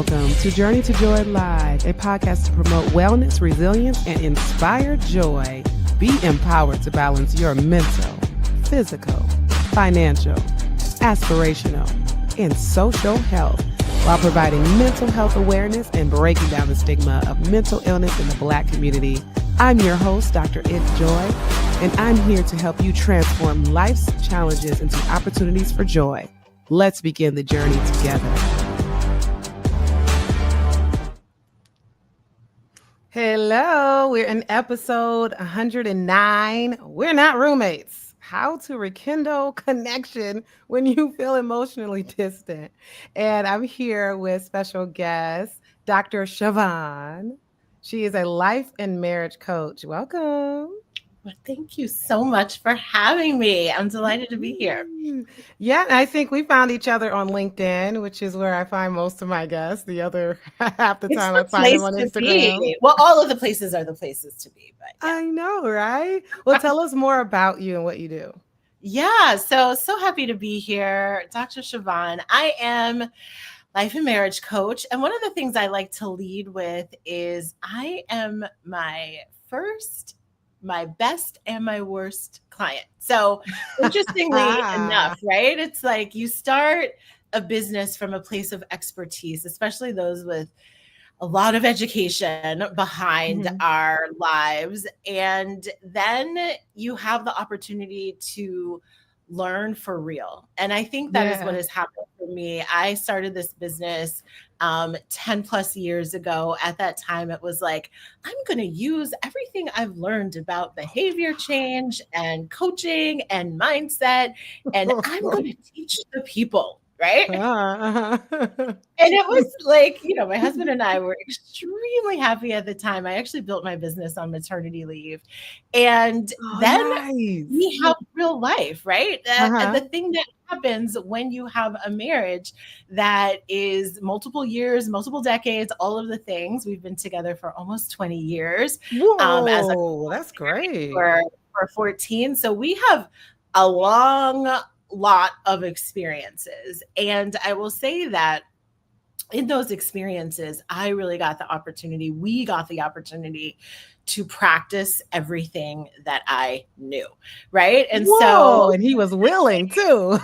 Welcome to Journey to Joy Live, a podcast to promote wellness, resilience, and inspire joy. Be empowered to balance your mental, physical, financial, aspirational, and social health while providing mental health awareness and breaking down the stigma of mental illness in the Black community. I'm your host, Dr. NJoy, and I'm here to help you transform life's challenges into opportunities for joy. Let's begin the journey together. Hello, we're in episode 109. We're not roommates. How to rekindle connection when you feel emotionally distant. And I'm here with special guest, Dr. Chavonne. She is a life and marriage coach. Welcome. Well, thank you so much for having me. I'm delighted to be here. Yeah, I think we found each other on LinkedIn, which is where I find most of my guests. The other half the time I find them on Instagram. Well, all of the places are the places to be. But yeah. I know, right? Well, tell us more about you and what you do. Yeah, so happy to be here. Dr. Chavonne, I am life and marriage coach. And one of the things I like to lead with is I am my best and my worst client. So interestingly enough, right? It's like you start a business from a place of expertise, especially those with a lot of education behind our lives. And then you have the opportunity to learn for real. And I think that is what has happened for me. I started this business 10 plus years ago. At that time, it was like, I'm going to use everything I've learned about behavior change and coaching and mindset, and I'm going to teach the people. Right. And it was like, my husband and I were extremely happy at the time. I actually built my business on maternity leave. And then we have real life, right? The thing that happens when you have a marriage that is multiple years, multiple decades, all of the things. We've been together for almost 20 years. Whoa, that's great. For 14. So we have a long lot of experiences. And I will say that in those experiences, we got the opportunity to practice everything that I knew. Right. And and he was willing too.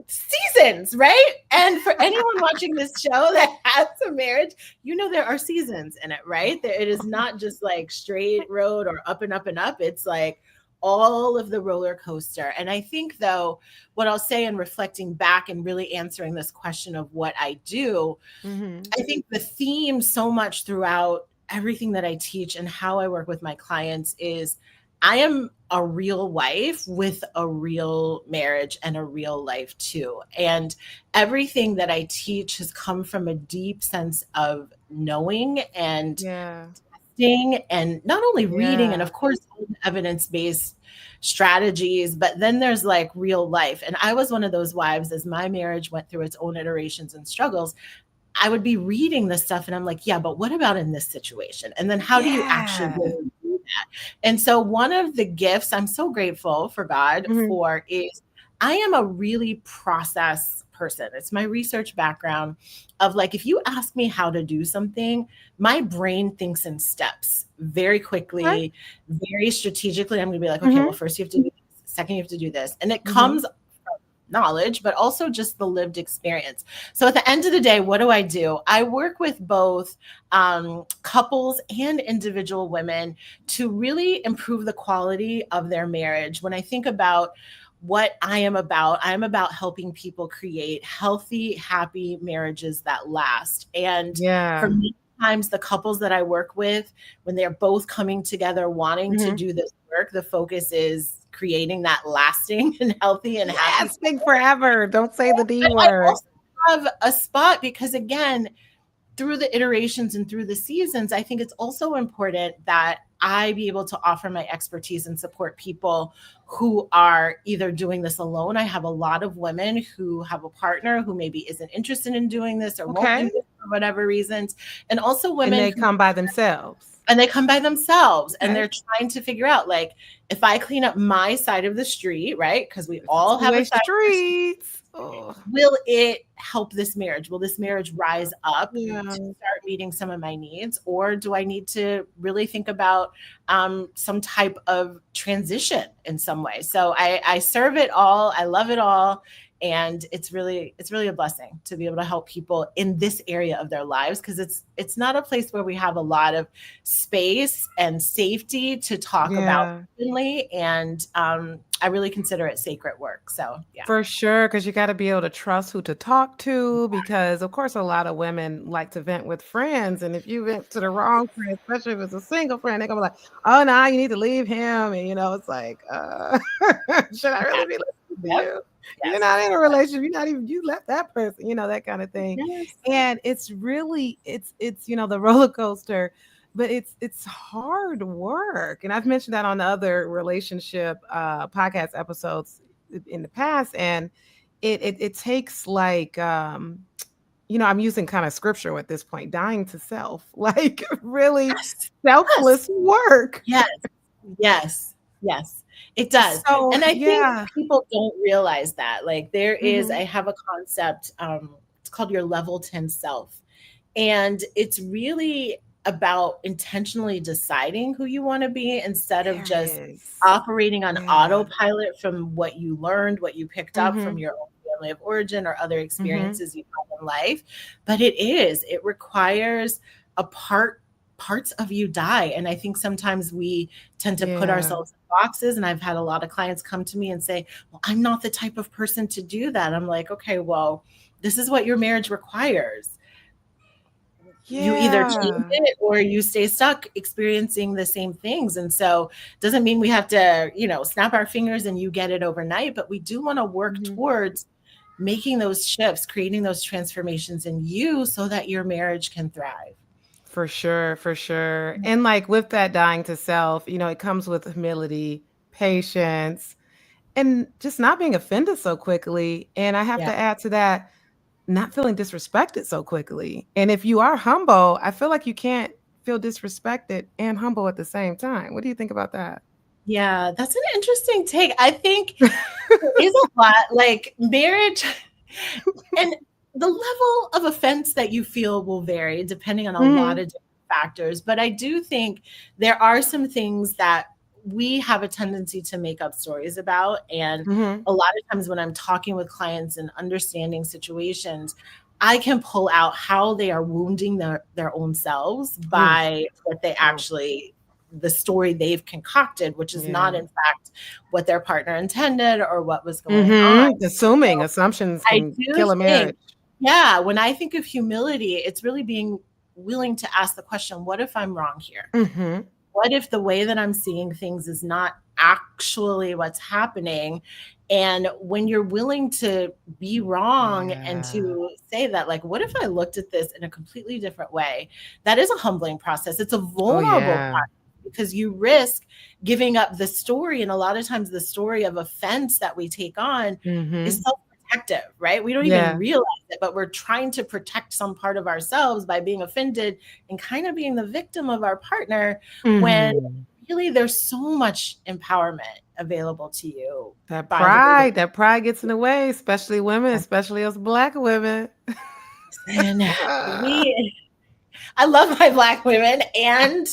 Seasons, right? And for anyone watching this show that has a marriage, there are seasons in it, right? It is not just like straight road or up and up and up. It's like all of the roller coaster. And I think, though, what I'll say in reflecting back and really answering this question of what I do, I think the theme so much throughout everything that I teach and how I work with my clients is I am a real wife with a real marriage and a real life too. And everything that I teach has come from a deep sense of knowing and and not only reading and of course evidence-based strategies, but then there's like real life. And I was one of those wives, as my marriage went through its own iterations and struggles, I would be reading this stuff and I'm like, yeah, but what about in this situation? And then how do you actually really do that? And so one of the gifts I'm so grateful for God for is I am a really process person. It's my research background of like, if you ask me how to do something, my brain thinks in steps very quickly, very strategically. I'm going to be like, okay, well, first you have to do this. Second, you have to do this. And it comes from knowledge, but also just the lived experience. So at the end of the day, what do? I work with both couples and individual women to really improve the quality of their marriage. When I think about what I am about helping people create healthy, happy marriages that last. And for many times, the couples that I work with, when they're both coming together wanting to do this work, the focus is creating that lasting and healthy and happy. Lasting forever. Don't say the D word. I also have a spot because, again, through the iterations and through the seasons, I think it's also important that I be able to offer my expertise and support people who are either doing this alone. I have a lot of women who have a partner who maybe isn't interested in doing this or won't do this for whatever reasons. And also women they come by themselves. And they're trying to figure out, like, if I clean up my side of the street, right? Because we all have a side of the street. Oh, Will it help this marriage? Will this marriage rise up yeah. to start meeting some of my needs? Or do I need to really think about some type of transition in some way? So I serve it all. I love it all. And it's really a blessing to be able to help people in this area of their lives, because it's not a place where we have a lot of space and safety to talk about Yeah. openly. And I really consider it sacred work. So yeah. For sure, because you got to be able to trust who to talk to. Because, of course, a lot of women like to vent with friends. And if you vent to the wrong friend, especially if it's a single friend, they're going to be like, oh, no, you need to leave him. And, it's like, should I really be listening to Yep. you? You're Yes. not in a relationship. You're not even, you left that person, that kind of thing. Yes. And it's really, it's, the roller coaster, but it's hard work. And I've mentioned that on the other relationship podcast episodes in the past, and it takes like I'm using kind of scripture at this point, dying to self, like really Yes. selfless work. Yes. Yes. Yes. It does. So And I think yeah. people don't realize that. Like I Mhm. have a concept, it's called your level 10 self. And it's really about intentionally deciding who you want to be instead of There just it is. operating on Yeah. autopilot from what you learned, what you picked up from Mhm. your own family of origin or other Mhm. experiences you have in life. But it requires a parts of you die. And I think sometimes we tend to put Yeah. ourselves in boxes. And I've had a lot of clients come to me and say, well, I'm not the type of person to do that. I'm like, okay, well, this is what your marriage requires. You either change Yeah. it or you stay stuck experiencing the same things. And so doesn't mean we have to, snap our fingers and you get it overnight, but we do want to work Mhm. towards making those shifts, creating those transformations in you so that your marriage can thrive. For sure, for sure. And like with that dying to self, it comes with humility, patience, and just not being offended so quickly. And I have Yeah. to add to that, not feeling disrespected so quickly. And if you are humble, I feel like you can't feel disrespected and humble at the same time. What do you think about that? Yeah, that's an interesting take. I think there is a lot like marriage and the level of offense that you feel will vary depending on a lot Mhm. of different factors. But I do think there are some things that we have a tendency to make up stories about. And Mhm. a lot of times when I'm talking with clients and understanding situations, I can pull out how they are wounding their own selves Oof. by what they Oh, actually the story they've concocted, which is not yeah. in fact what their partner intended or what was going on. Mhm. Assuming assumptions I can do kill a think, marriage. yeah, when I think of humility, it's really being willing to ask the question, what if I'm wrong here? Mhm. What if the way that I'm seeing things is not actually what's happening? And when you're willing to be wrong and Yeah. to say that, like, what if I looked at this in a completely different way? That is a humbling process. It's a Oh, vulnerable yeah. process because you risk giving up the story. And a lot of times, the story of offense that we take on is Mhm. self-protective, right? We don't even Yeah. realize it, but we're trying to protect some part of ourselves by being offended and kind of being the victim of our partner when Mhm. really there's so much empowerment available to you That by the way pride, that pride gets in the way, especially women, that especially us Black women. and we I love my Black women and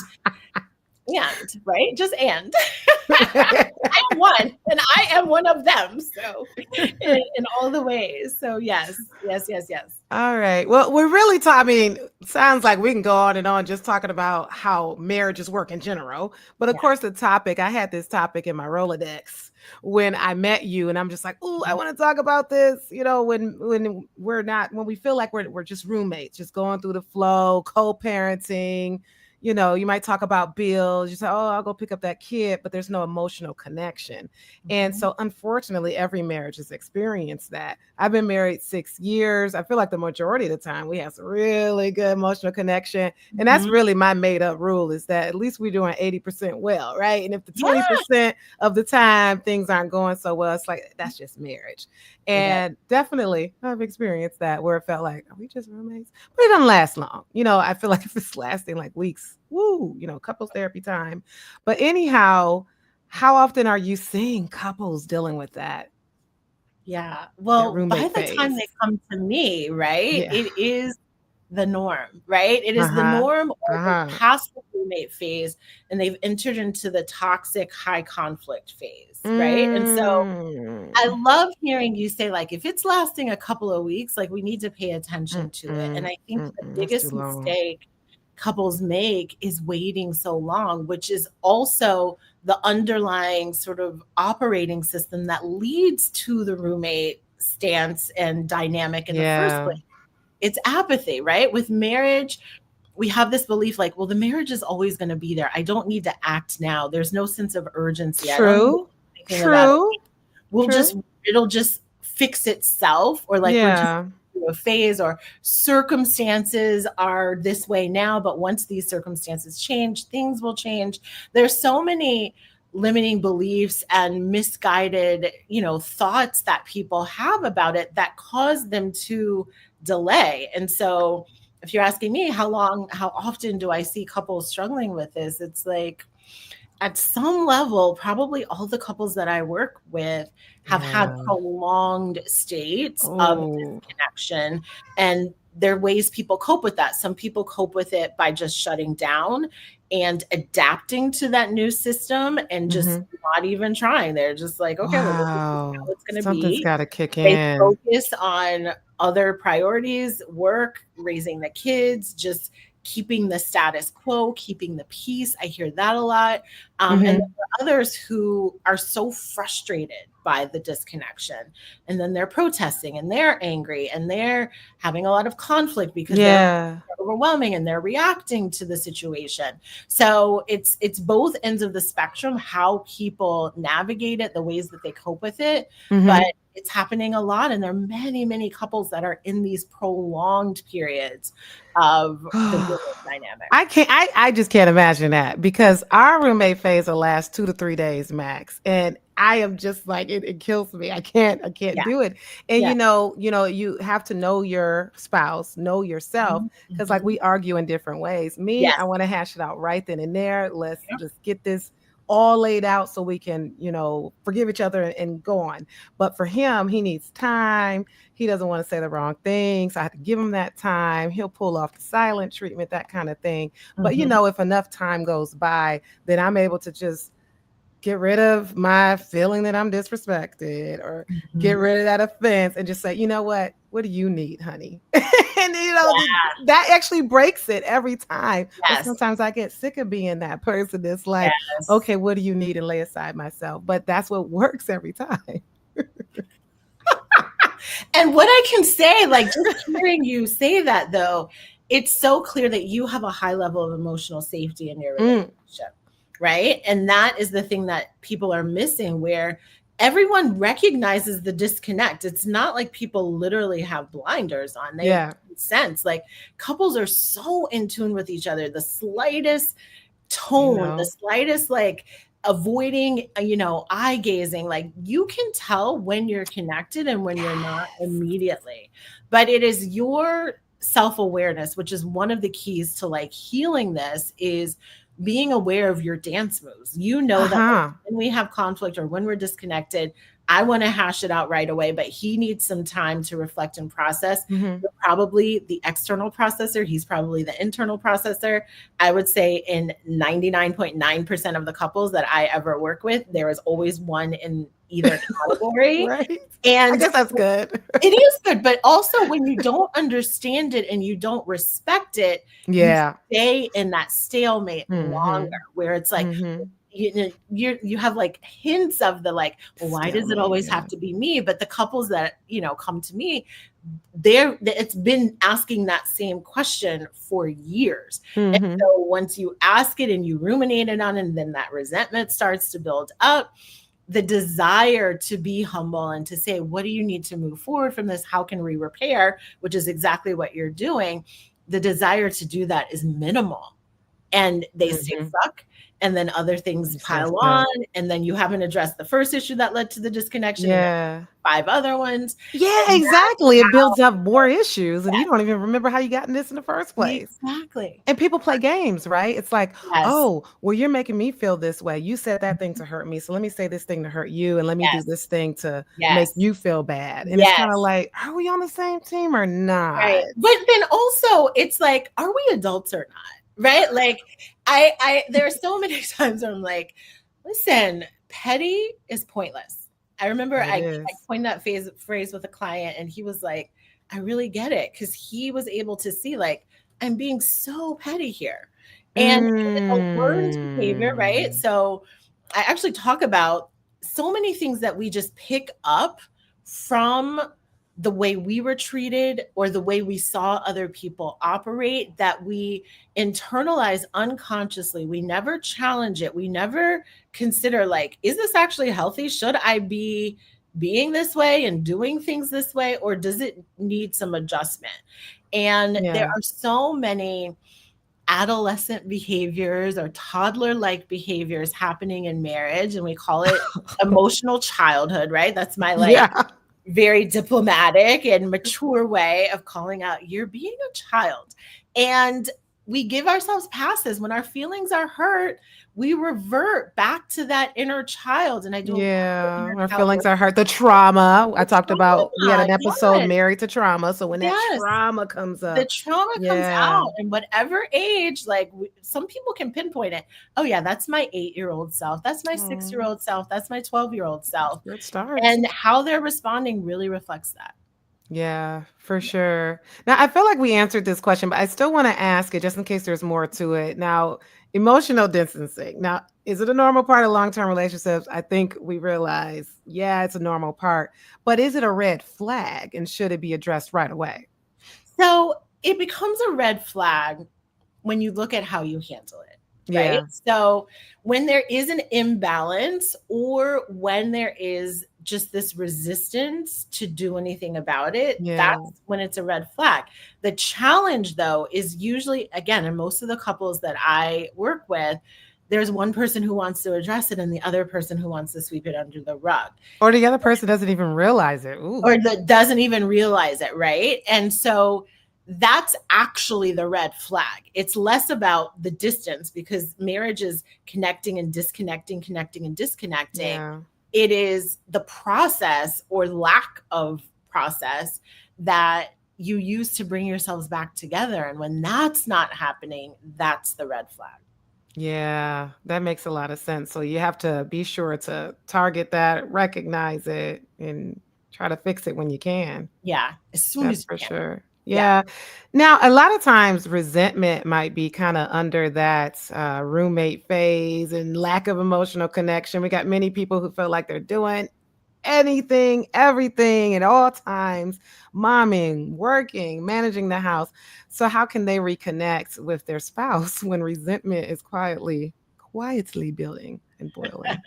right, just and I am one and I am one of them, so in all the ways. So yes, yes, yes, yes. All right. Well, we're really I mean, sounds like we can go on and on just talking about how marriages work in general. But of Yeah. course, I had this topic in my Rolodex when I met you, and I'm just like, oh, I Mhm. want to talk about this. When we feel like we're just roommates, just going through the flow, co-parenting. You might talk about bills. You say, oh, I'll go pick up that kid, but there's no emotional connection. And Mhm. so, unfortunately, every marriage has experienced that. I've been married 6 years. I feel like the majority of the time we have some really good emotional connection. And that's Mhm. really my made up rule is that at least we're doing 80% well, right? And if the Yeah, 20% of the time things aren't going so well, it's like that's just marriage. yep. And definitely I've experienced that where it felt like, are we just roommates? But it doesn't last long. I feel like if it's lasting like weeks, woo, couples therapy time. But anyhow, how often are you seeing couples dealing with that? Yeah. that Well, by roommate the time phase. they come to me, right, Yeah. it is the norm, right? It is the Uh-huh. norm, or they've Uh-huh. passed the roommate phase and they've entered into the toxic high conflict phase, right? And so I Mm. love hearing you say, like, if it's lasting a couple of weeks, like, we need to pay attention to it. And Mm-mm. I think the Mm-mm. That's too biggest long. mistake couples make is waiting so long, which is also the underlying sort of operating system that leads to the roommate stance and dynamic in the first Yeah. place. It's apathy, right? With marriage, we have this belief like, well, the marriage is always going to be there. I don't need to act now. There's no sense of urgency. I don't need to True. do anything about it. True. We'll True. just, it'll just fix itself, or like we're just Yeah. through a phase, or circumstances are this way now, but once these circumstances change, things will change. There's so many limiting beliefs and misguided, thoughts that people have about it that cause them to delay. And so if you're asking me how often do I see couples struggling with this, it's like, at some level, probably all the couples that I work with have had Yeah. prolonged states of Oh. disconnection. And there are ways people cope with that. Some people cope with it by just shutting down and adapting to that new system and just Mm-hmm. not even trying. They're just like, okay, well, this is Wow. how it's going to Something's be. got to kick They in. focus on other priorities, work, raising the kids, just keeping the status quo, keeping the peace. I hear that a lot. And then Mm-hmm. there are others who are so frustrated by the disconnection. And then they're protesting and they're angry and they're having a lot of conflict because they're Yeah. overwhelming and they're reacting to the situation. So it's both ends of the spectrum, how people navigate it, the ways that they cope with it. But Mm-hmm. it's happening a lot. And there are many, many couples that are in these prolonged periods of the roommate dynamic. I just can't imagine that, because our roommate phase will last 2 to 3 days max. And I am just like, it kills me. I can't Yeah. do it. And Yeah. you have to know your spouse, know yourself, because like Mhm. we argue in different ways. Me, Yes. I want to hash it out right then and there. Let's Yep. just get this all laid out so we can, forgive each other and go on. But for him, he needs time. He doesn't want to say the wrong thing. So I have to give him that time. He'll pull off the silent treatment, that kind of thing. But Mhm. if enough time goes by, then I'm able to just get rid of my feeling that I'm disrespected, or get Mhm. rid of that offense, and just say, you know what do you need, honey? And Yeah. that actually breaks it every time. But Yes. sometimes I get sick of being that person that's like, Yes. okay, what do you need, and lay aside myself. But that's what works every time. And what I can say, like, just hearing you say that, though, it's so clear that you have a high level of emotional safety in your Mm, relationship, right? And that is the thing that people are missing, where everyone recognizes the disconnect. It's not like people literally have blinders on. They have yeah. sense. Like, couples are so in tune with each other. The slightest You tone, the know. slightest like avoiding, eye gazing, like you can tell when you're connected and when you're not Yes. immediately. But it is your self-awareness, which is one of the keys to like healing this, is being aware of your dance moves. You know that Uh-huh. when we have conflict or when we're disconnected, I want to hash it out right away, but he needs some time to reflect and process. Hmm. You're probably the external processor. He's probably the internal processor. I would say in 99.9% of the couples that I ever work with, there is always one in either category. Right. I And guess that's good. it is good, but also when you don't understand it and you don't respect it, you Yeah. stay in that stalemate longer, Hmm. where it's like, Hmm. you have like hints of the like, well, why does it Stalemate. always have Yeah. to be me? But the couples that come to me, it's been asking that same question for years. And Hmm. so once you ask it and you ruminate it on it, and then that resentment starts to build up, the desire to be humble and to say, what do you need to move forward from this? How can we repair? Which is exactly what you're doing. The desire to do that is minimal. and they stay Mhm. stuck. And then other things You said pile so. on. And then you haven't addressed the first issue that led to the disconnection. And then Yeah. 5 other ones. Yeah, And exactly. It how builds up more issues, and you Yes, don't even remember how you got in this in the first place. exactly. And people play games, right? It's like, Yes. "Oh, well, you're making me feel this way. You said that thing to hurt me, so let me say this thing to hurt you, and let me do Yes. this thing to make Yes. you feel bad." And it's kinda Yes. like, "Are we on the same team or Right. not?" But then also it's like, are we adults or not? Right? Like I there are so many times where I'm like, listen, petty is pointless. I remember It I is. coined that phrase with a client and he was like, I really get it. Cause he was able to see like, I'm being so petty here. And it's a learned behavior, right? Mm. So I actually talk about so many things that we just pick up from the way we were treated or the way we saw other people operate that we internalize unconsciously. We never challenge it. We never consider, like, is this actually healthy? Should I be being this way and doing things this way? Or does it need some adjustment? And there Yeah. are so many adolescent behaviors or toddler like behaviors happening in marriage. And we call it emotional childhood, right? That's my like Yeah. very diplomatic and mature way of calling out you're being a child. And we give ourselves passes when our feelings are hurt. We revert back to that inner child. And I do a lot of Yeah, inner our child feelings work. are hurt. The trauma, I The talked about we had trauma, an episode yes, Married to Trauma, so when that yes. trauma comes The up, trauma comes yeah, out in whatever age, like some people can pinpoint it. Oh yeah, that's my 8-year-old self. That's my mm, 6-year-old self. That's my 12-year-old self. good starts. And how they're responding really reflects that. Yeah, for sure. Now, I feel like we answered this question, but I still want to ask it just in case there's more to it. Now, emotional distancing. Now, is it a normal part of long-term relationships? I think we realize, yeah, it's a normal part, but is it a red flag and should it be addressed right away? So it becomes a red flag when you look at how you handle it, right? Yeah, So when there is an imbalance or when there is just this resistance to do anything about it, yeah, that's when it's a red flag. The challenge, though, is usually, again, in most of the couples that I work with, there's one person who wants to address it and the other person who wants to sweep it under the rug or the other person doesn't even realize it. Ooh. or that doesn't even realize it, right? And so that's actually the red flag. It's less about the distance because marriage is connecting and disconnecting, connecting and disconnecting. Yeah. It is the process or lack of process that you use to bring yourselves back together. And when that's not happening, that's the red flag. Yeah, that makes a lot of sense. So you have to be sure to target that, recognize it, and try to fix it when you can. Yeah, as soon That's as you for can. sure. Yeah. Yeah. Now, a lot of times resentment might be kind of under that roommate phase and lack of emotional connection. We got many people who feel like they're doing anything, everything at all times, momming, working, managing the house. So how can they reconnect with their spouse when resentment is quietly building and boiling?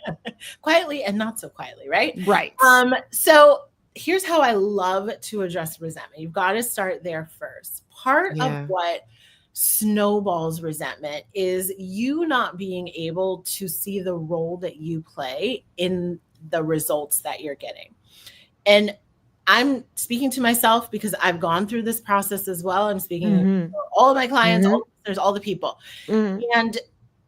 Quietly and not so quietly, right? Right. So here's how I love to address resentment. You've got to start there first. Part of Yeah. what snowballs resentment is you not being able to see the role that you play in the results that you're getting. And I'm speaking to myself because I've gone through this process as well. I'm speaking Mhm. for all of my clients, all Mhm. the listeners, all the people. Mhm. And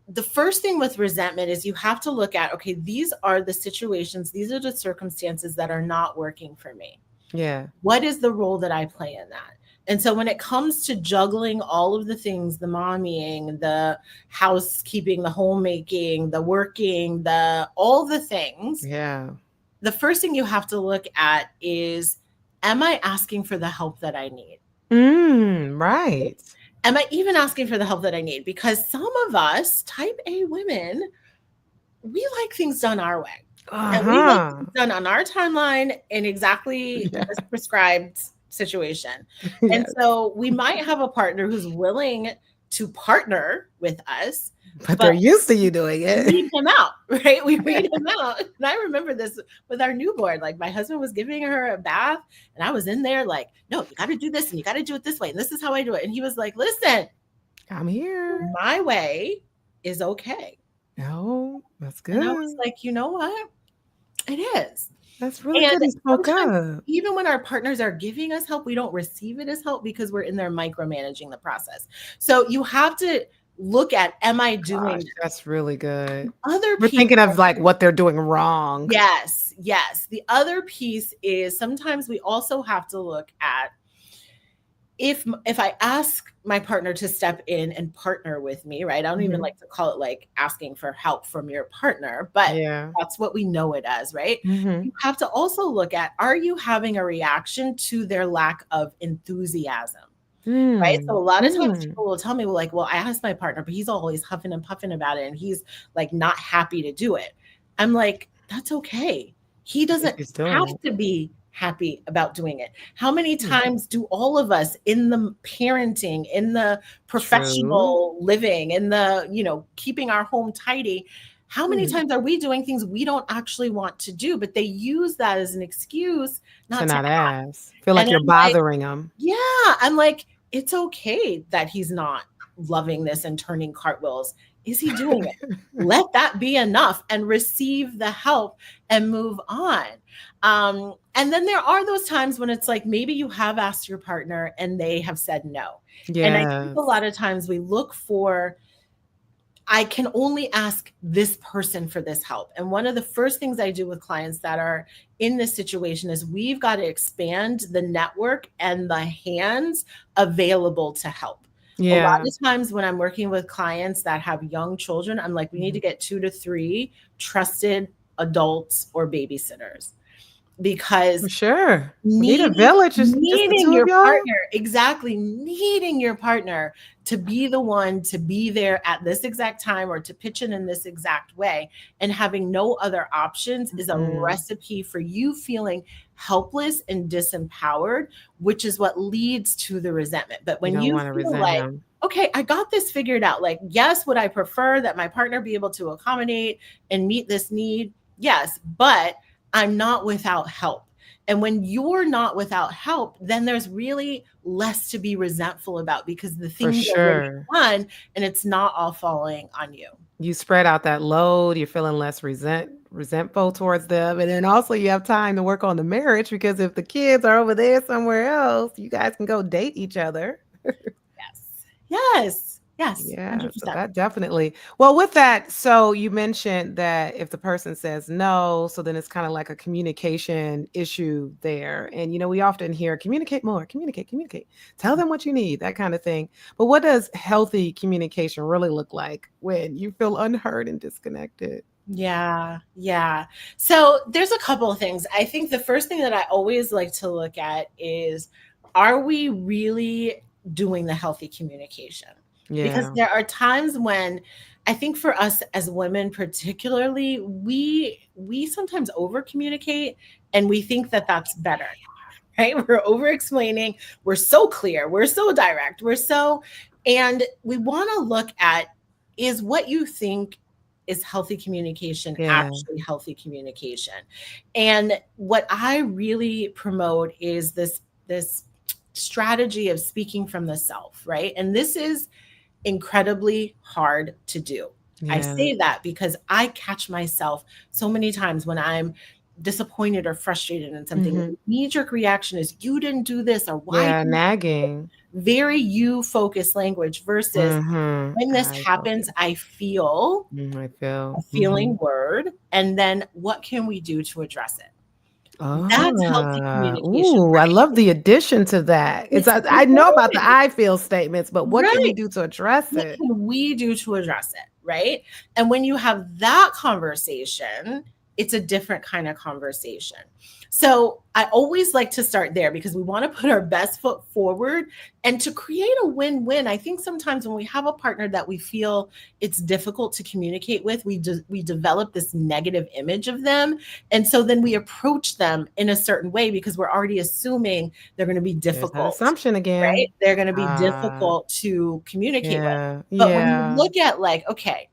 the first thing with resentment is you have to look at, okay, these are the situations, these are the circumstances that are not working for me. Yeah. What is the role that I play in that? And so when it comes to juggling all of the things, the mommying, the housekeeping, the homemaking, the working, the all the things, Yeah. the first thing you have to look at is, am I asking for the help that I need? Right. Am I even asking for the help that I need? Because some of us, type A women, we like things done our way. And we like Uh-huh. things done on our timeline in exactly Yeah. this prescribed situation. And Yes. so we might have a partner who's willing to partner with us, But but they're used to you doing we it. weed him out, right? We weed him out. And I remember this with our newborn. Like my husband was giving her a bath, and I was in there like, no, you got to do this and you got to do it this way. And this is how I do it. And he was like, listen, I'm here. My way is okay. Oh, that's And I was good. like, you know what? It is. That's really And good. He spoke sometimes, up. even when our partners are giving us help, we don't receive it as help because we're in there micromanaging the process. So you have to look at, am I doing Gosh, this? that's really good. Other We're piece, thinking of like what they're doing wrong. yes, yes. The other piece is sometimes we also have to look at, if I ask my partner to step in and partner with me, right? I don't even Mhm. like to call it like asking for help from your partner, but Yeah. that's what we know it as, right? Mhm. You have to also look at, are you having a reaction to their lack of enthusiasm? Right? So a Mm. lot of times Mm. people will tell me, well, like, well, I asked my partner, but he's always huffing and puffing about it and he's like not happy to do it. I'm like, that's okay. He If doesn't he's doing have it. to be happy about doing it. How many Mm. times do all of us in the parenting, in the True. professional living, in the, keeping our home tidy, how many Mhm. times are we doing things we don't actually want to do, but they use that as an excuse To not to not act? ask. Feel And like you're I'm like, bothering them. yeah, I'm like, it's okay that he's not loving this and turning cartwheels. Is he doing it? Let that be enough and receive the help and move on. And then there are those times when it's like maybe you have asked your partner and they have said no. And I think a Yes. lot of times we look for, I can only ask this person for this help. And one of the first things I do with clients that are in this situation is we've got to expand the network and the hands available to help. A lot Yeah. of times when I'm working with clients that have young children, I'm like, we need to Mhm. get 2 to 3 trusted adults or babysitters, because For sure. We need a needing village. It's just the needing 2 of your y'all? partner, exactly, needing your partner to be the one to be there at this exact time or to pitch in this exact way, and having no other options is a Mm. recipe for you feeling helpless and disempowered, which is what leads to the resentment. But You when don't you wanna feel resent like, him. okay, I got this figured out, like, yes, would I prefer that my partner be able to accommodate and meet this need? Yes, but I'm not without help. And when you're not without help, then there's really less to be resentful about because the For things are getting sure. done and it's not all falling on you. You spread out that load, you're feeling less resentful towards them, and then also you have time to work on the marriage because if the kids are over there somewhere else, you guys can go date each other. Yes. Yes. Yes. Yeah, so 100%. that definitely well, with that, so you mentioned that if the person says no, so then it's kinda like a communication issue there, and, we often hear, "Communicate more, communicate, communicate. Tell them what you need," that kinda thing. But what does healthy communication really look like when you feel unheard and disconnected? Yeah. Yeah. So there's a couple of things. I think the first thing that I always like to look at is, are we really doing the healthy communication? Because Yeah. there are times when I think for us as women particularly, we sometimes over communicate and we think that that's better, right? We're over explaining, we're so clear, we're so direct, and we want to look at, is what you think is healthy communication Yeah. actually healthy communication? And what I really promote is this strategy of speaking from the self, right? And this is incredibly hard to do. I Yeah. say that because I catch myself so many times when I'm disappointed or frustrated in something. Mhm. The knee-jerk reaction is, you didn't do this, or why Yeah, didn't you do nagging. it? Very you focused language versus, Mhm. when this I happens, focus. I feel I feel. a Mhm. feeling word, and then what can we do to address it? That's healthy Ah, communication, ooh, I right? love the addition to that. It's It's I know about the right. "I feel" statements, but what can we Right. do to address What it? can we do to address it? Right. And when you have that conversation, it's a different kind of conversation. So I always like to start there because we want to put our best foot forward and to create a win-win. I think sometimes when we have a partner that we feel it's difficult to communicate with, we develop this negative image of them. And so then we approach them in a certain way because we're already assuming they're going to be There's that difficult, assumption right? again. They're going to be Ah, difficult to communicate with. yeah, But when you yeah. look at, like, okay,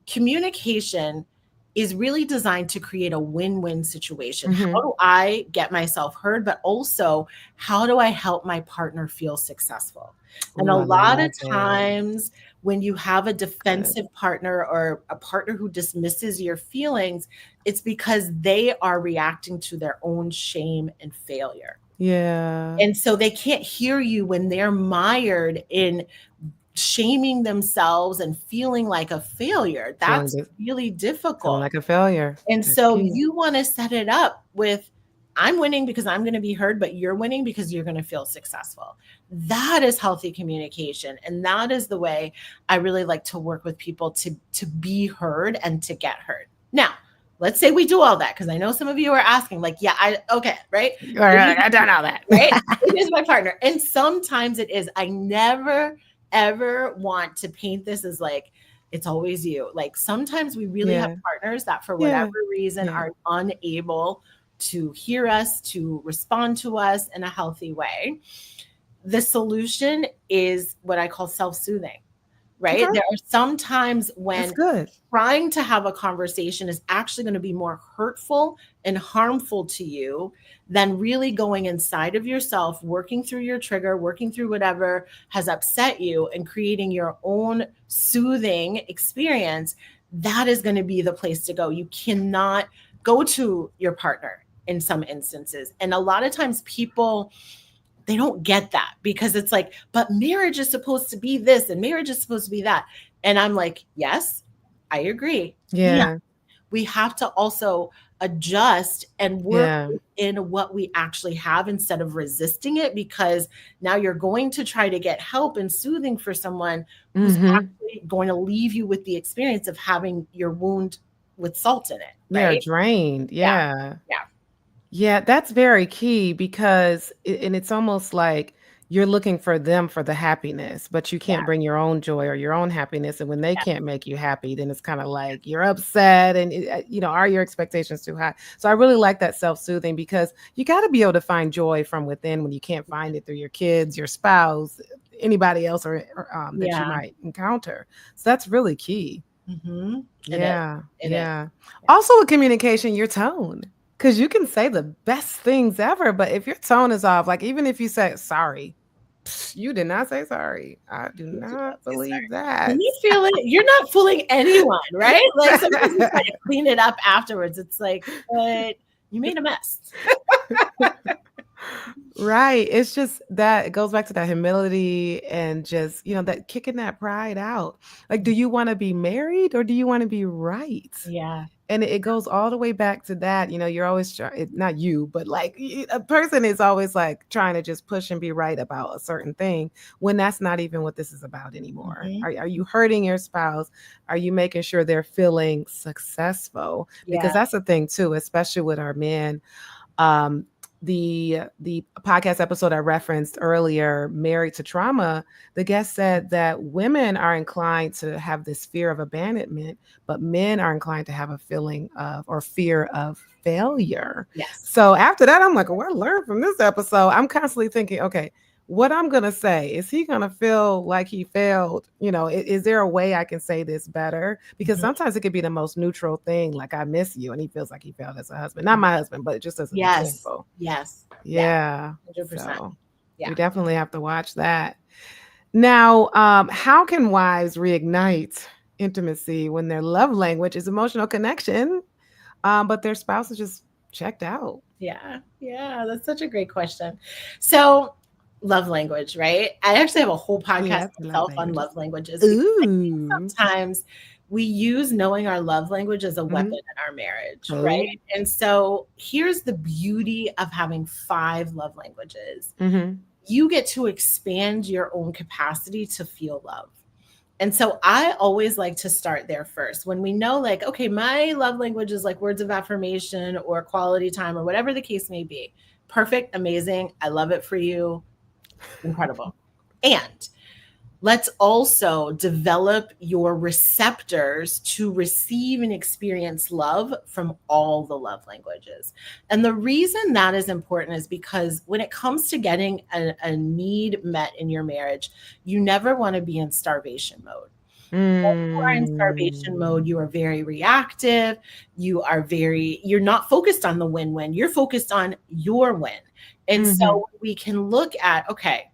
communication is really designed to create a win-win situation. How Mm-hmm. do I get myself heard, but also how do I help my partner feel successful? And a Ooh, I lot of love it. times when you have a Good. defensive partner or a partner who dismisses your feelings, it's because they are reacting to their own shame and failure. Yeah. And so they can't hear you when they're mired in shaming themselves and feeling like a failure. Feeling That's this, really feeling difficult. like a failure. And That's so key. you want to set it up with, I'm winning because I'm going to be heard, but you're winning because you're going to feel successful. That is healthy communication. And that is the way I really like to work with people to be heard and to get heard. Now, let's say we do all that, because I know some of you are asking, like, yeah, okay, right? All right, I done all Right? that. It is my partner. And sometimes it is. I never, ever want to paint this as like, it's always you. Like sometimes we really have Yeah. partners that for whatever Yeah. reason Yeah. are unable to hear us, to respond to us in a healthy way. The solution is what I call self-soothing, Okay. right? There are some times That's when good. trying to have a conversation is actually going to be more hurtful and harmful to you than really going inside of yourself, working through your trigger, working through whatever has upset you, and creating your own soothing experience. That is going to be the place to go. You cannot go to your partner in some instances. And a lot of times people, they don't get that, because it's like, but marriage is supposed to be this and marriage is supposed to be that. And I'm like, yes, I agree. And Yeah. we have to also adjust and work Yeah. in what we actually have instead of resisting it, because now you're going to try to get help and soothing for someone who's Mm-hmm. actually going to leave you with the experience of having your wound with salt in it, Yeah. right? Drained. Yeah. Yeah. Yeah. Yeah, that's very key because and it's almost like you're looking for them for the happiness, but you Yeah. can't bring your own joy or your own happiness. And when they can't make you happy, then it's kind of like you're upset and, are your expectations too high? So I really like that self-soothing because you got to be able to find joy from within when you can't find it through your kids, your spouse, anybody else or that you Yeah. might encounter. So that's really key. Mm-hmm. It is. Yeah, It is. yeah. Also with communication, your tone. Because you can say the best things ever, but if your tone is off, like even if you say sorry, you did not say sorry. I do not believe Can that. you feel it? You're not fooling anyone, right? Like sometimes we try to clean it up afterwards. It's like, but you made a mess. Right. It's just that it goes back to that humility and just, that kicking that pride out. Like, do you want to be married or do you want to be right? Yeah. And it goes all the way back to that. You're always trying, not you, but like a person is always like trying to just push and be right about a certain thing when that's not even what this is about anymore. Mm-hmm. Are you hurting your spouse? Are you making sure they're feeling successful? Yeah. Because that's the thing too, especially with our men. Um, the podcast episode I referenced earlier, Married to Trauma, the guest said that women are inclined to have this fear of abandonment, but men are inclined to have a feeling of or fear of failure. Yes. So after that, I'm like, well, I learned from this episode. I'm constantly thinking, okay, what I'm going to say, is he going to feel like he failed? Is there a way I can say this better? Because Mhm. sometimes it could be the most neutral thing, like I miss you, and he feels like he failed as a husband. Not my husband, but just as an Yes. example. Yes. Yeah. 100%. So Yeah. we definitely have to watch that. Now, how can wives reignite intimacy when their love language is emotional connection, but their spouse is just checked out? Yeah. Yeah. That's such a great question. So, love language, right? I actually have a whole podcast Yes, love myself on languages. love languages, because I think Ooh. sometimes we use knowing our love language as a weapon Mhm. in our marriage, right? Oh. And so here's the beauty of having 5 love languages. Mhm. You get to expand your own capacity to feel love. And so I always like to start there first. When we know, like, okay, my love language is like words of affirmation or quality time or whatever the case may be. Perfect, amazing. I love it for you. Incredible. And let's also develop your receptors to receive and experience love from all the love languages. And the reason that is important is because when it comes to getting a need met in your marriage, you never want to be in starvation mode. You are in starvation mode, you are very reactive, you're not focused on the win-win, you're focused on your win. And so we can look at, okay,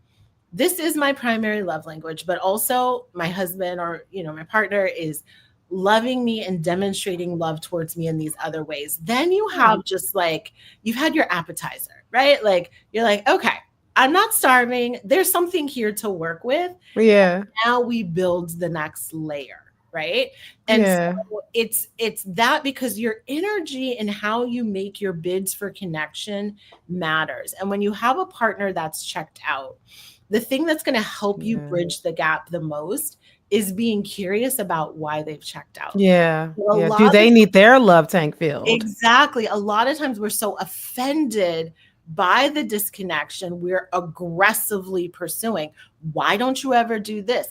this is my primary love language, but also my husband or, my partner is loving me and demonstrating love towards me in these other ways. Then you have just like, you've had your appetizer, right? Like, you're like, okay, I'm not starving. There's something here to work with. Yeah. Now we build the next layer, right? And Yeah. so it's that, because your energy and how you make your bids for connection matters. And when you have a partner that's checked out, the thing that's going to help you bridge the gap the most is being curious about why they've checked out. Yeah. A Yeah. lot Do of they need their love tank filled? Exactly. A lot of times we're so offended by the disconnection, we're aggressively pursuing. Why don't you ever do this?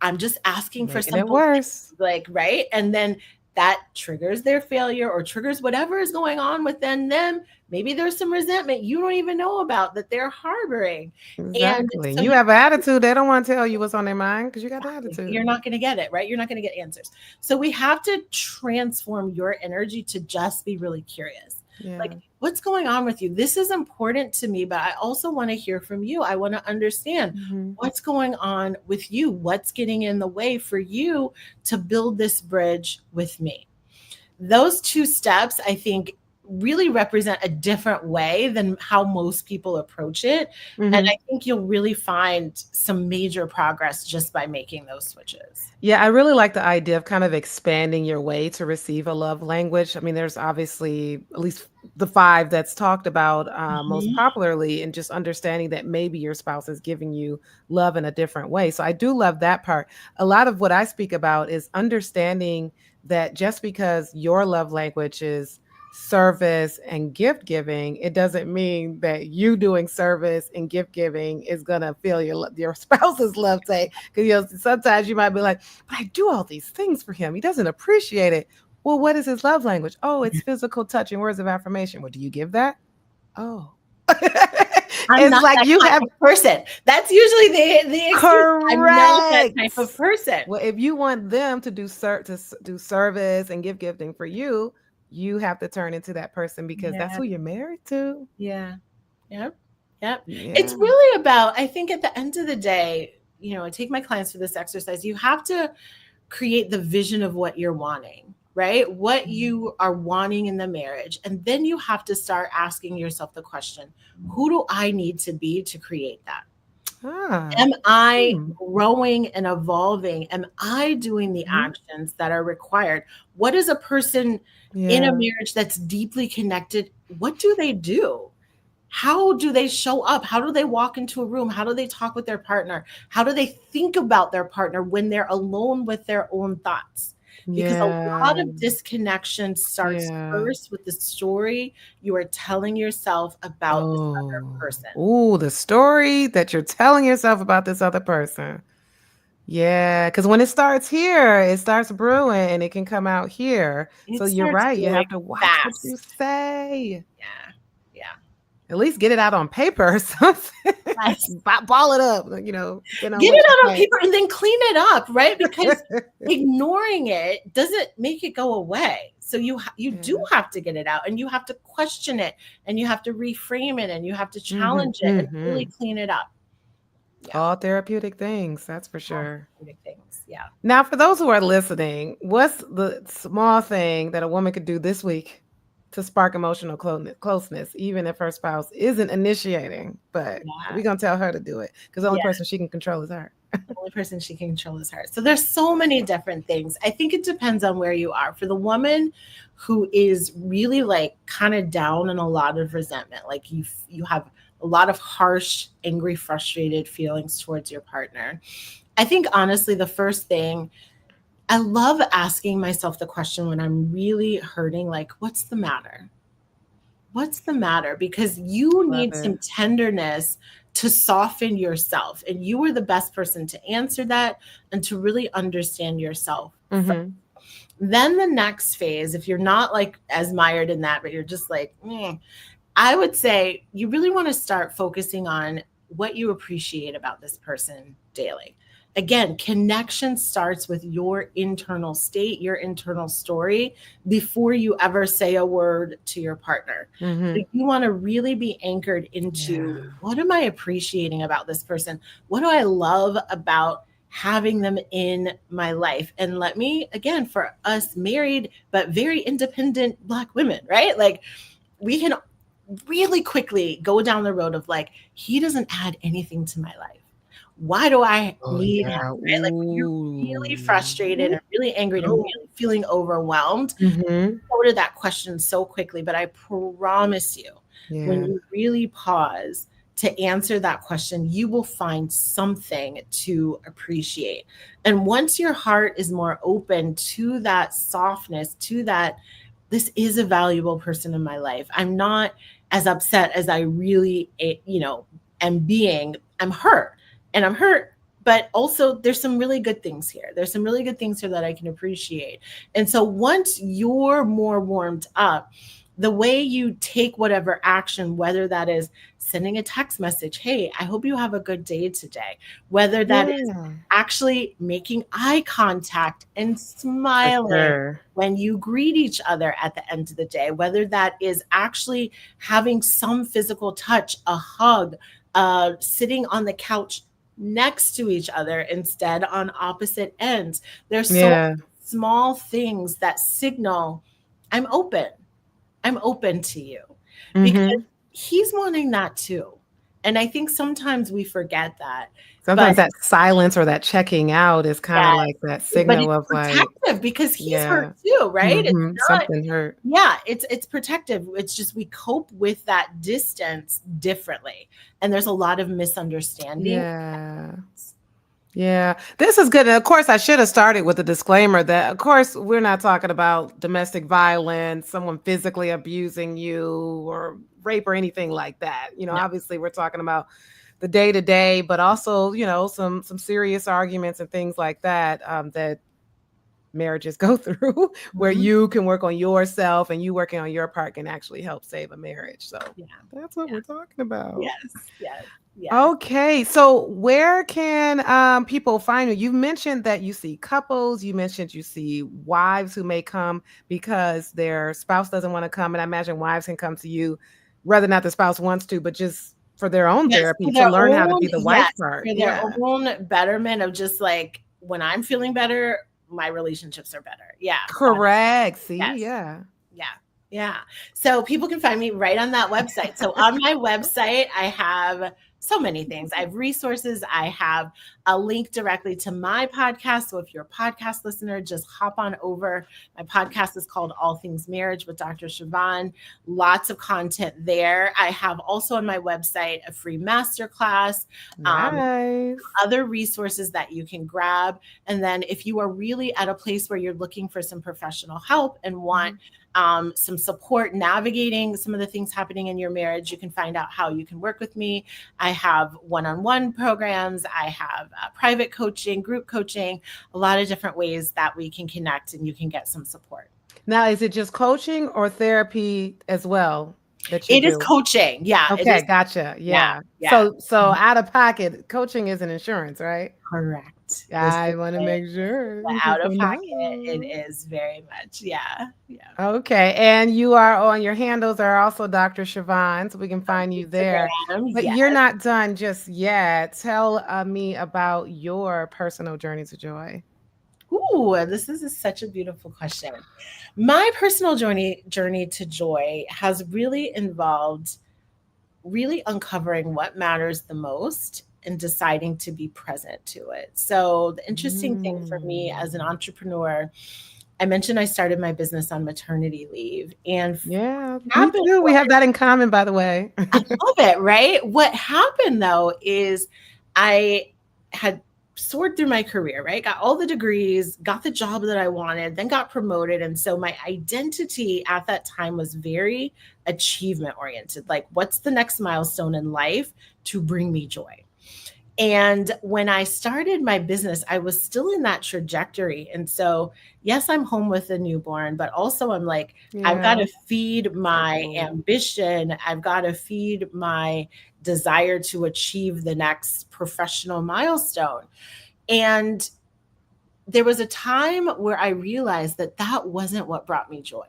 I'm just asking for something worse. Like, right? And then that triggers their failure or triggers whatever is going on within them. Maybe there's some resentment you don't even know about that they're harboring. Exactly. And so you have an attitude. They don't want to tell you what's on their mind because you got the attitude. You're not going to get it, right? You're not going to get answers. So we have to transform your energy to just be really curious. Yeah. Like, what's going on with you? This is important to me, but I also want to hear from you. I want to understand what's going on with you. What's getting in the way for you to build this bridge with me? Those two steps, I think, really represent a different way than how most people approach it. And I think you'll really find some major progress just by making those switches. Yeah, I really like the idea of kind of expanding your way to receive a love language. I mean, there's obviously at least the 5 that's talked about most popularly, and just understanding that maybe your spouse is giving you love in a different way. So I do love that part. A lot of what I speak about is understanding that just because your love language is service and gift giving, it doesn't mean that you doing service and gift giving is gonna fill your spouse's love tank. Because sometimes you might be like, but I do all these things for him, he doesn't appreciate it. Well, what is his love language? Oh, it's physical touch and words of affirmation. Well, do you give that? Oh. I'm not like that type of person. That's usually the excuse. Correct. I'm not that type of person. Well, if you want them to do service and gifting for you, you have to turn into that person, because that's who you're married to. Yeah. Yep. It's really about, I think at the end of the day, I take my clients through this exercise. You have to create the vision of what you're wanting, right? What you are wanting in the marriage. And then you have to start asking yourself the question, who do I need to be to create that? Am I growing and evolving? Am I doing the actions that are required? What is a person in a marriage that's deeply connected? What do they do? How do they show up? How do they walk into a room? How do they talk with their partner? How do they think about their partner when they're alone with their own thoughts? Because a lot of disconnection starts first with the story you are telling yourself about this other person. Oh, the story that you're telling yourself about this other person. Yeah, because when it starts here, it starts brewing and it can come out here. So you're right. You have to watch what you say. Yeah. At least get it out on paper or something. Ball it up, get it out on paper and then clean it up, right? Because ignoring it doesn't make it go away. So you do have to get it out, and you have to question it, and you have to reframe it, and you have to challenge it and really clean it up. All therapeutic things, that's for sure. Therapeutic things, yeah. Now, for those who are listening, what's the small thing that a woman could do this week to spark emotional closeness, even if her spouse isn't initiating? But we're going to tell her to do it, because the only person she can control is her. The only person she can control is her. So there's so many different things. I think it depends on where you are. For the woman who is really like kind of down in a lot of resentment, like you have a lot of harsh, angry, frustrated feelings towards your partner, I think honestly, the first thing, I love asking myself the question when I'm really hurting, like, what's the matter? What's the matter? Because you need some tenderness to soften yourself. And you are the best person to answer that and to really understand yourself. Then the next phase, if you're not like as mired in that, but you're just like, I would say you really want to start focusing on what you appreciate about this person daily. again, connection starts with your internal state, your internal story before you ever say a word to your partner. Mm-hmm. So you want to really be anchored into, Yeah. what am I appreciating about this person? What do I love about having them in my life? And let me, again, for us married but very independent Black women, right? Like, we can really quickly go down the road of like, he doesn't add anything to my life. Why do I Oh need him? yeah. Right? Like, when you're really frustrated Ooh. and really angry and Oh. really feeling overwhelmed, Mm-hmm. go to that question so quickly. But I promise you, when Yeah. you really pause to answer that question, you will find something to appreciate. And once your heart is more open to that softness, to that, this is a valuable person in my life. I'm not as upset as I really, am being. I'm hurt, and I'm hurt. But also, there's some really good things here. There's some really good things here that I can appreciate. And so once you're more warmed up, the way you take whatever action, whether that is sending a text message, hey, I hope you have a good day today, whether that is Yeah. actually making eye contact and For smiling sure. when you greet each other at the end of the day, whether that is actually having some physical touch, a hug, sitting on the couch next to each other instead on opposite ends. There's so Yeah. small things that signal, I'm open. I'm open to you, because Mm-hmm. he's wanting that too. And I think sometimes we forget that. But Sometimes that silence or that checking out is kind yeah, of like that but signal it's of like, protective because he's hurt yeah, too, right? It's mm-hmm, not, something hurt. yeah, it's protective. It's just we cope with that distance differently. And there's a lot of misunderstanding. Yeah. Yeah, this is good. And of course, I should have started with a disclaimer that, of course, we're not talking about domestic violence, someone physically abusing you or rape or anything like that. No. Obviously, we're talking about the day to day, but also, some serious arguments and things like that that marriages go through, where Mhm. you can work on yourself and you working on your part can actually help save a marriage. So Yeah. that's what Yeah. we're talking about. Yes. Yes. Yes. Okay, so where can people find you? You mentioned that you see couples, you mentioned you see wives who may come because their spouse doesn't want to come, and I imagine wives can come to you whether or not the spouse wants to, but just for their own Yes, therapy for to their learn how to own, be the wife yes, part. for their Yeah. own betterment of just like, when I'm feeling better, my relationships are better. Yeah. Correct. See, Yes. yeah. Yeah. Yeah. So people can find me right on that website. So on my website, I have so many things. I have resources. I have a link directly to my podcast. So if you're a podcast listener, just hop on over. My podcast is called All Things Marriage with Dr. Chavonne. Lots of content there. I have also on my website a free masterclass, Nice. other resources that you can grab. And then if you are really at a place where you're looking for some professional help and want some support navigating some of the things happening in your marriage, you can find out how you can work with me. I have one-on-one programs. I have private coaching, group coaching, a lot of different ways that we can connect and you can get some support. Now, is it just coaching or therapy as well that you It is do? coaching. Yeah, it Okay, is. gotcha. Yeah, Yeah. yeah. So out of pocket, coaching isn't insurance, right? Correct. This I is want to it. make sure The that out people of pocket, it know. is very much. Yeah. Yeah. Okay, and you are on your handles are also Dr. Chavonne, so we can find you there. Instagram, But yes. you're not done just yet. Tell me about your personal journey to joy. Ooh, this is such a beautiful question. My personal journey to joy has really involved really uncovering what matters the most and deciding to be present to it. So the interesting thing for me as an Mm. entrepreneur, I mentioned I started my business on maternity leave, and Yeah, me happened too. We have that in common, by the way. I love it, right? What happened though is I had soared through my career, right? Got all the degrees, got the job that I wanted, then got promoted. And so my identity at that time was very achievement oriented. Like, what's the next milestone in life to bring me joy? And when I started my business, I was still in that trajectory. And so, yes, I'm home with a newborn, but also I'm like, I've got Yeah. to feed my cool. ambition. I've got to feed my desire to achieve the next professional milestone. And there was a time where I realized that that wasn't what brought me joy.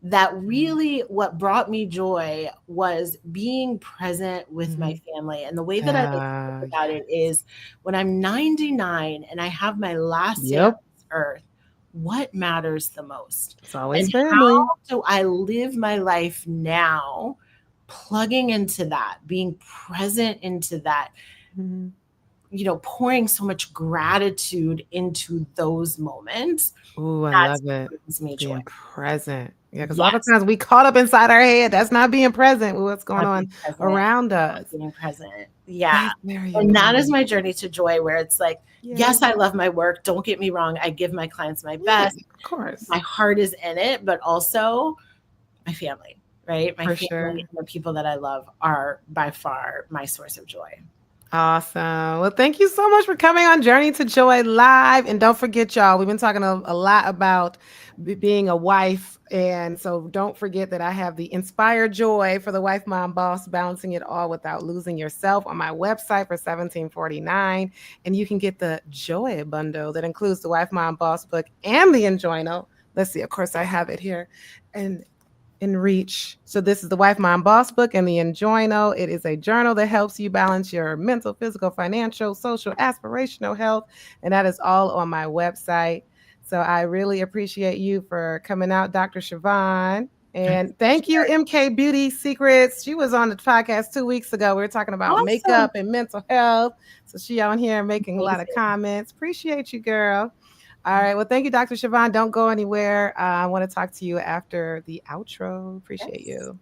That really what brought me joy was being present with my family. And the way that I like to think about it is when I'm 99 and I have my last day on this earth, what matters the most? It's always and family. How do I live my life now, plugging into that, being present into that, pouring so much gratitude into those moments. Ooh, I love it. Me being joy. Present. Yeah, because a lot of times we caught up inside our head. That's not being present with what's going on around us. Being present. Yeah. And that is my journey to joy, where it's like, yes, I love my work. Don't get me wrong. I give my clients my best. Of course. My heart is in it, but also my family, right? My family and the people that I love are by far my source of joy. Awesome. Well, thank you so much for coming on Journey to Joy Live. And don't forget, y'all, we've been talking a lot about being a wife. And so don't forget that I have the Inspire Joy for the Wife, Mom, Boss, Balancing It All Without Losing Yourself on my website for $17.49. And you can get the Joy bundle that includes the Wife, Mom, Boss book and the NJoy. Let's see. Of course, I have it here. And in reach. So this is the Wife, Mom, Boss book and the NJoy. It is a journal that helps you balance your mental, physical, financial, social, aspirational health. And that is all on my website. So I really appreciate you for coming out, Dr. Chavonne. And thank you, MK Beauty Secrets. She was on the podcast 2 weeks ago. We were talking about makeup and mental health. So she on here making a lot of comments. Appreciate you, girl. All right. Well, thank you, Dr. Chavonne. Don't go anywhere. I want to talk to you after the outro. Appreciate you.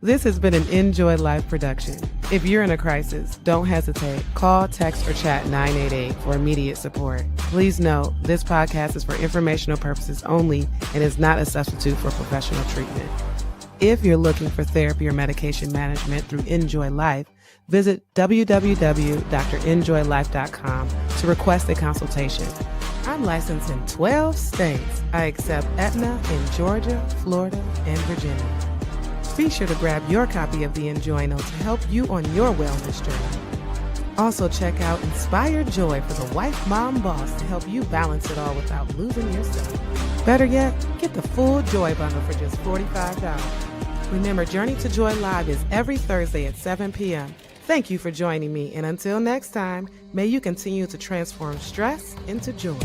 This has been an NJoy Live production. If you're in a crisis, don't hesitate. Call, text, or chat 988 for immediate support. Please note, this podcast is for informational purposes only and is not a substitute for professional treatment. If you're looking for therapy or medication management through NJoy Life, visit www.drnjoylife.com to request a consultation. I'm licensed in 12 states. I accept Aetna in Georgia, Florida, and Virginia. Be sure to grab your copy of the NJoy to help you on your wellness journey. Also check out Inspire Joy for the Wife, Mom, Boss to help you balance it all without losing yourself. Better yet, get the full Joy bundle for just $45. Remember, Journey to Joy Live is every Thursday at 7 p.m. Thank you for joining me, and until next time, may you continue to transform stress into joy.